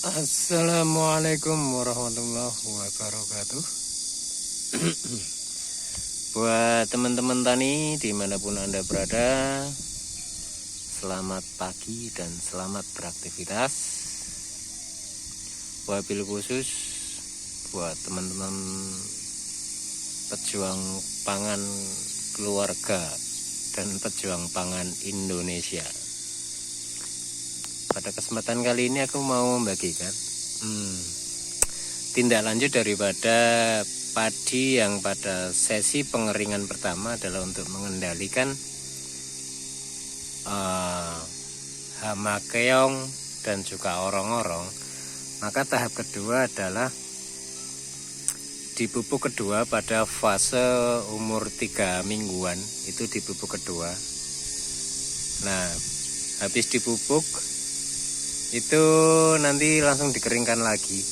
Assalamualaikum warahmatullahi wabarakatuh. Buat teman-teman tani dimanapun Anda berada, selamat pagi dan selamat beraktivitas. Wabil khusus buat teman-teman pejuang pangan keluarga dan pejuang pangan Indonesia. Pada kesempatan kali ini aku mau membagikan tindak lanjut daripada padi yang pada sesi pengeringan pertama adalah untuk mengendalikan hama keong dan juga orong-orong. Maka tahap kedua adalah di pupuk kedua pada fase umur 3 mingguan, itu di pupuk kedua. Nah, habis dipupuk itu nanti langsung dikeringkan lagi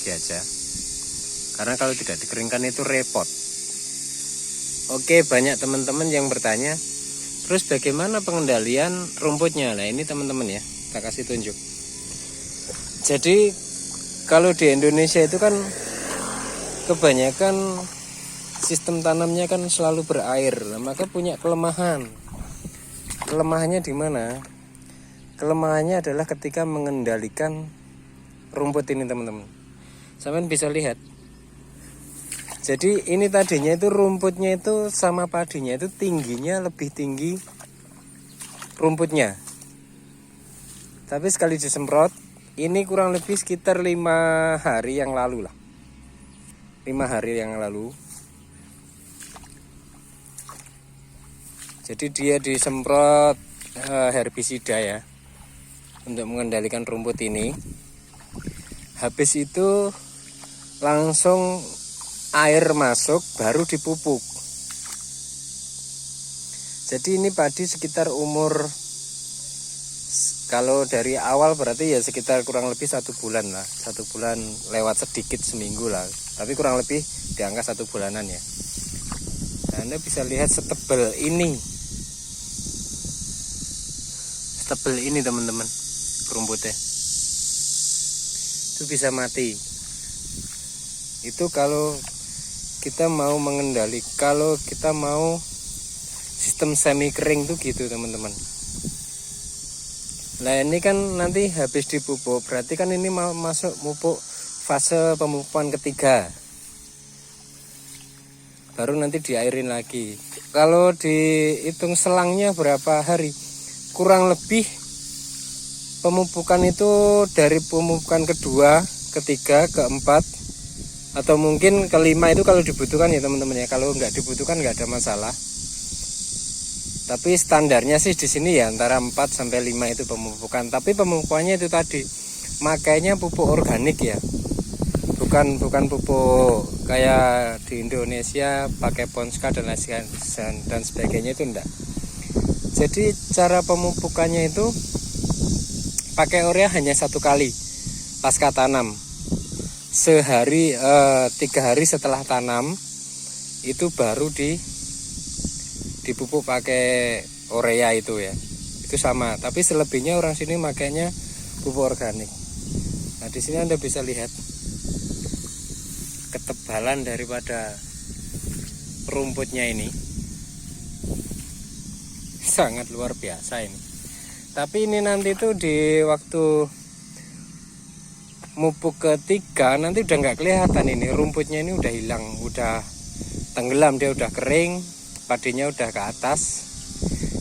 aja, karena kalau tidak dikeringkan itu repot. Oke, banyak teman-teman yang bertanya, terus bagaimana pengendalian rumputnya? Nah ini teman-teman ya, kita kasih tunjuk. Jadi kalau di Indonesia itu kan kebanyakan sistem tanamnya kan selalu berair, maka punya kelemahan. Kelemahannya di mana? Kelemahannya adalah ketika mengendalikan rumput ini teman-teman. Sampai bisa lihat. Jadi ini tadinya itu rumputnya itu sama padinya itu tingginya lebih tinggi rumputnya. Tapi sekali disemprot, ini kurang lebih sekitar 5 hari yang lalu lah. 5 hari yang lalu. Jadi dia disemprot herbisida ya, untuk mengendalikan rumput ini. Habis itu langsung air masuk, baru dipupuk. Jadi ini padi sekitar umur, kalau dari awal berarti ya sekitar kurang lebih 1 bulan lah. 1 bulan lewat sedikit, seminggu lah, tapi kurang lebih di angka 1 bulanan ya. Nah, Anda bisa lihat setebal ini teman-teman rumputnya itu bisa mati. Itu kalau kita mau mengendali, kalau kita mau sistem semi kering tuh gitu teman-teman. Nah ini kan nanti habis dipupuk, berarti kan ini mau masuk pupuk fase pemupukan ketiga, baru nanti diairin lagi. Kalau dihitung selangnya berapa hari, kurang lebih pemupukan itu dari pemupukan kedua, ketiga, keempat, atau mungkin kelima itu kalau dibutuhkan ya teman-teman ya. Kalau nggak dibutuhkan nggak ada masalah. Tapi standarnya sih di sini ya antara 4 sampai 5 itu pemupukan. Tapi pemupukannya itu tadi, makanya pupuk organik ya. Bukan pupuk kayak di Indonesia pakai Ponska dan sebagainya, itu enggak. Jadi cara pemupukannya itu pakai urea hanya 1 kali pasca tanam. Sehari 3 hari setelah tanam itu baru dipupuk pakai urea itu ya. Itu sama, tapi selebihnya orang sini makainya pupuk organik. Nah, di sini Anda bisa lihat ketebalan daripada rumputnya ini. Sangat luar biasa ini. Tapi ini nanti tuh di waktu mupuk ketiga nanti udah nggak kelihatan, ini rumputnya ini udah hilang, udah tenggelam, dia udah kering, padinya udah ke atas.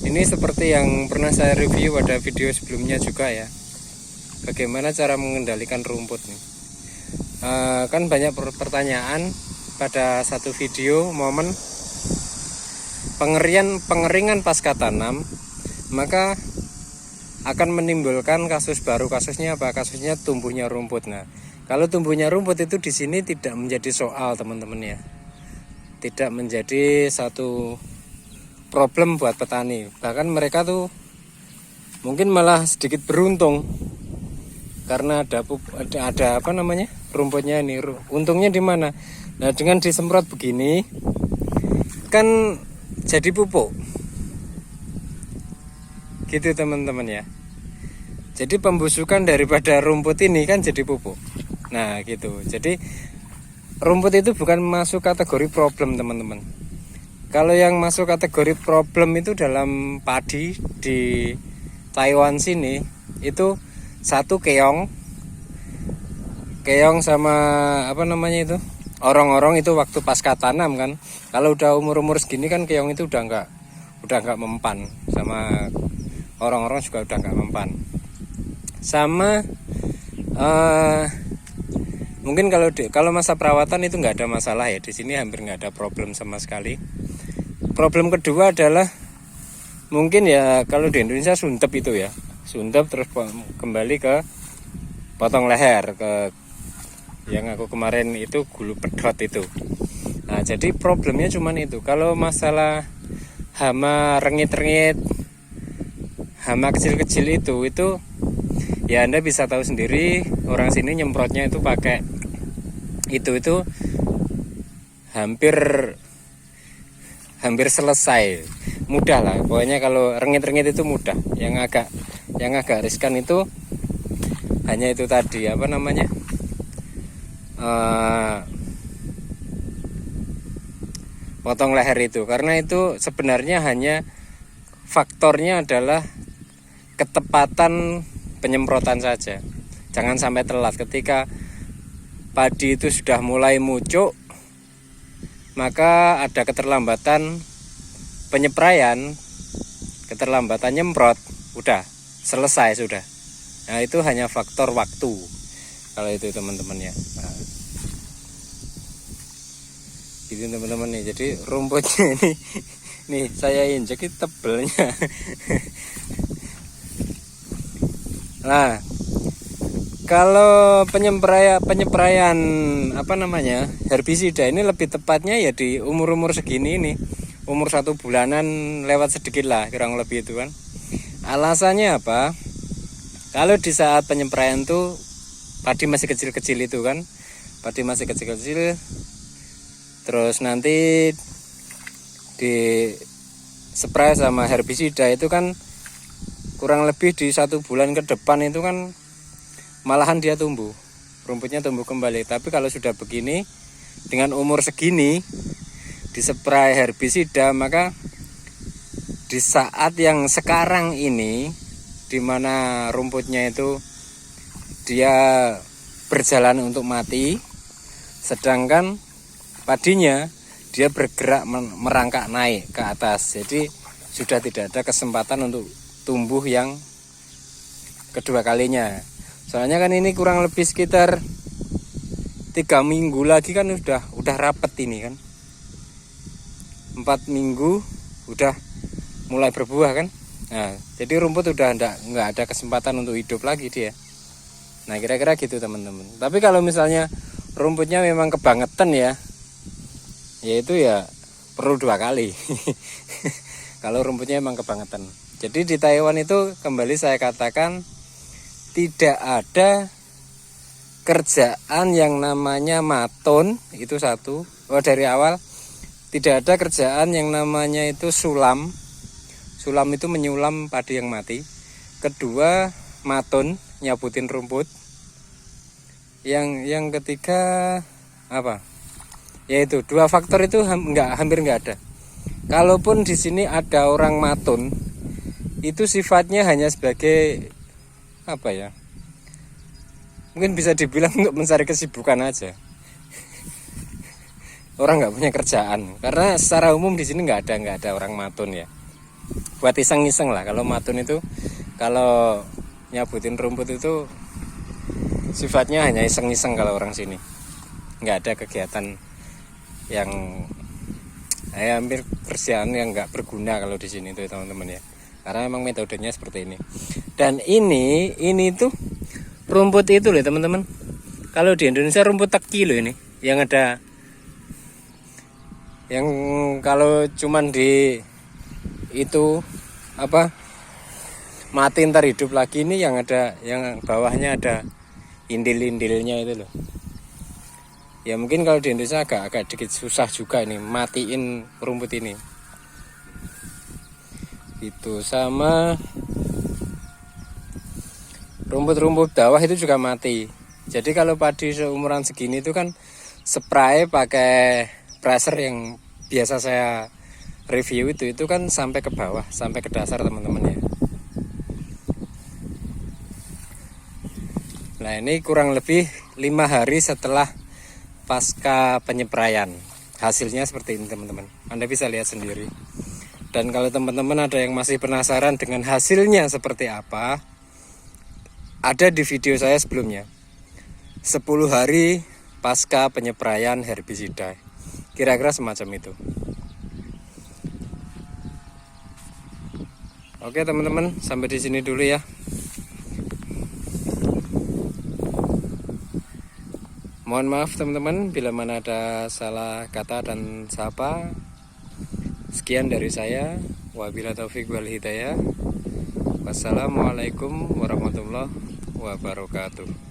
Ini seperti yang pernah saya review pada video sebelumnya juga ya, bagaimana cara mengendalikan rumput nih. Kan banyak pertanyaan pada satu video momen pengeringan pasca tanam, maka akan menimbulkan kasus baru. Kasusnya apa? Kasusnya tumbuhnya rumput. Nah, kalau tumbuhnya rumput itu di sini tidak menjadi soal teman-teman ya, tidak menjadi satu problem buat petani. Bahkan mereka tuh mungkin malah sedikit beruntung karena ada apa namanya, rumputnya ini. Untungnya di mana? Nah, dengan disemprot begini kan jadi pupuk gitu teman-teman ya. Jadi pembusukan daripada rumput ini kan jadi pupuk. Nah gitu. Jadi rumput itu bukan masuk kategori problem teman-teman. Kalau yang masuk kategori problem itu dalam padi di Taiwan sini itu satu keong sama apa namanya itu orong-orong itu waktu pasca tanam kan. Kalau udah umur segini kan keong itu udah nggak mempan, sama orang-orang juga udah nggak mempan. Sama mungkin kalau masa perawatan itu nggak ada masalah ya, di sini hampir nggak ada problem sama sekali. Problem kedua adalah mungkin ya kalau di Indonesia suntep itu ya, suntep terus kembali ke potong leher, ke yang aku kemarin itu gulu pedot itu. Nah jadi problemnya cuman itu. Kalau masalah hama rengit-rengit, hama kecil-kecil itu ya Anda bisa tahu sendiri, orang sini nyemprotnya itu pakai itu hampir selesai, mudah lah pokoknya. Kalau rengit-rengit itu mudah. Yang agak riskan itu hanya itu tadi apa namanya potong leher itu, karena itu sebenarnya hanya faktornya adalah ketepatan penyemprotan saja. Jangan sampai telat. Ketika padi itu sudah mulai mucuk, maka ada keterlambatan penyepraian, keterlambatan nyemprot, udah selesai sudah. Nah itu hanya faktor waktu kalau itu teman-teman ya. Nah, gitu teman-teman nih. Jadi rumputnya ini nih saya injek itu tebelnya. Nah, kalau penyepraian apa namanya herbisida ini lebih tepatnya ya di umur segini ini, umur 1 bulanan lewat sedikit lah kurang lebih itu kan. Alasannya apa? Kalau di saat penyepraian tuh padi masih kecil-kecil itu kan, padi masih kecil-kecil, terus nanti di spray sama herbisida itu kan kurang lebih di 1 bulan ke depan itu kan malahan dia tumbuh, rumputnya tumbuh kembali. Tapi kalau sudah begini, dengan umur segini dispray herbisida, maka di saat yang sekarang ini dimana rumputnya itu dia berjalan untuk mati, sedangkan padinya dia bergerak merangkak naik ke atas. Jadi sudah tidak ada kesempatan untuk tumbuh yang kedua kalinya. Soalnya kan ini kurang lebih sekitar 3 minggu lagi kan udah rapet ini kan. 4 minggu udah mulai berbuah kan. Nah, jadi rumput udah nggak ada kesempatan untuk hidup lagi dia. Nah, kira-kira gitu teman-teman. Tapi kalau misalnya rumputnya memang kebangetan ya itu ya perlu 2 kali. Kalau rumputnya memang kebangetan. Jadi di Taiwan itu kembali saya katakan tidak ada kerjaan yang namanya maton, itu satu. Dari awal tidak ada kerjaan yang namanya itu sulam. Sulam itu menyulam padi yang mati. Kedua, maton, nyabutin rumput. Yang ketiga apa? Yaitu 2 faktor itu hampir nggak ada. Kalaupun di sini ada orang maton, itu sifatnya hanya sebagai apa ya? Mungkin bisa dibilang untuk mencari kesibukan aja. Orang nggak punya kerjaan. Karena secara umum di sini nggak ada orang maton ya. Buat iseng-iseng lah. Kalau matun itu, kalau nyabutin rumput itu sifatnya hanya iseng-iseng kalau orang sini. Nggak ada kegiatan yang hampir kerjaan yang nggak berguna kalau di sini tuh teman-teman ya. Karena memang metodenya seperti ini. Dan ini tuh rumput itu loh teman-teman. Kalau di Indonesia rumput teki loh ini, yang ada, yang kalau cuman di itu apa mati ntar hidup lagi, ini yang ada, yang bawahnya ada indil-indilnya itu loh. Ya mungkin kalau di Indonesia agak dikit susah juga ini matiin rumput ini. Itu sama rumput-rumput bawah itu juga mati. Jadi kalau padi seumuran segini itu kan spray pakai pressure yang biasa saya review itu kan sampai ke bawah, sampai ke dasar teman-teman ya. Nah ini kurang lebih 5 hari setelah pasca penyepraian. Hasilnya seperti ini teman-teman, Anda bisa lihat sendiri. Dan kalau teman-teman ada yang masih penasaran dengan hasilnya seperti apa, ada di video saya sebelumnya, 10 hari pasca penyepraian herbisida. Kira-kira semacam itu. Oke teman-teman, sampai di sini dulu ya. Mohon maaf teman-teman bila mana ada salah kata dan sapa. Sekian dari saya. Wabillahi taufik wal hidayah. Wassalamualaikum warahmatullahi wabarakatuh.